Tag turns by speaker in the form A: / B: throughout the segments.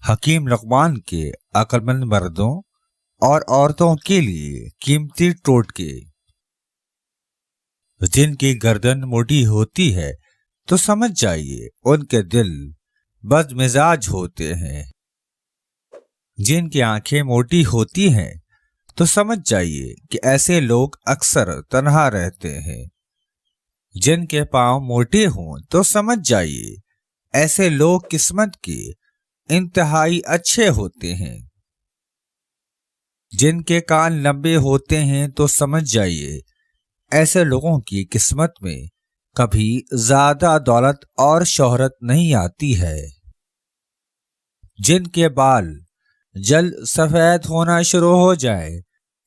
A: حکیم لقمان کے عقل مند مردوں اور عورتوں کے لیے قیمتی ٹوٹکے۔ جن کی گردن موٹی ہوتی ہے تو سمجھ جائیے ان کے دل بد مزاج ہوتے ہیں۔ جن کی آنکھیں موٹی ہوتی ہیں تو سمجھ جائیے کہ ایسے لوگ اکثر تنہا رہتے ہیں۔ جن کے پاؤں موٹے ہوں تو سمجھ جائیے ایسے لوگ قسمت کے انتہائی اچھے ہوتے ہیں۔ جن کے کان لمبے ہوتے ہیں تو سمجھ جائیے ایسے لوگوں کی قسمت میں کبھی زیادہ دولت اور شہرت نہیں آتی ہے۔ جن کے بال جلد سفید ہونا شروع ہو جائے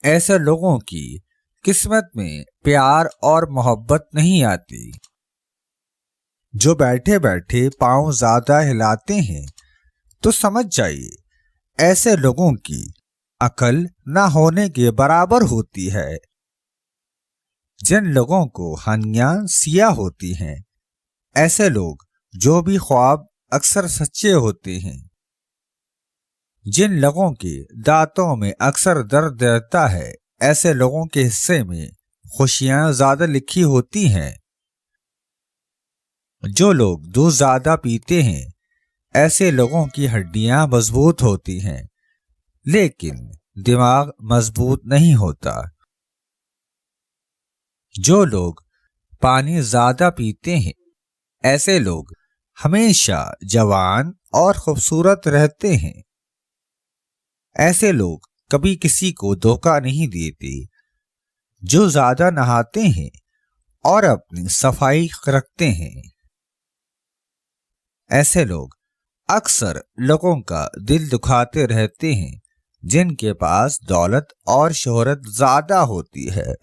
A: ایسے لوگوں کی قسمت میں پیار اور محبت نہیں آتی۔ جو بیٹھے بیٹھے پاؤں زیادہ ہلاتے ہیں تو سمجھ جائیے ایسے لوگوں کی عقل نہ ہونے کے برابر ہوتی ہے۔ جن لوگوں کو ہنیاں سیاہ ہوتی ہیں ایسے لوگ جو بھی خواب اکثر سچے ہوتے ہیں۔ جن لوگوں کے دانتوں میں اکثر درد رہتا ہے ایسے لوگوں کے حصے میں خوشیاں زیادہ لکھی ہوتی ہیں۔ جو لوگ دودھ زیادہ پیتے ہیں ایسے لوگوں کی ہڈیاں مضبوط ہوتی ہیں لیکن دماغ مضبوط نہیں ہوتا۔ جو لوگ پانی زیادہ پیتے ہیں ایسے لوگ ہمیشہ جوان اور خوبصورت رہتے ہیں۔ ایسے لوگ کبھی کسی کو دھوکہ نہیں دیتے۔ جو زیادہ نہاتے ہیں اور اپنی صفائی رکھتے ہیں ایسے لوگ اکثر لوگوں کا دل دکھاتے رہتے ہیں۔ جن کے پاس دولت اور شہرت زیادہ ہوتی ہے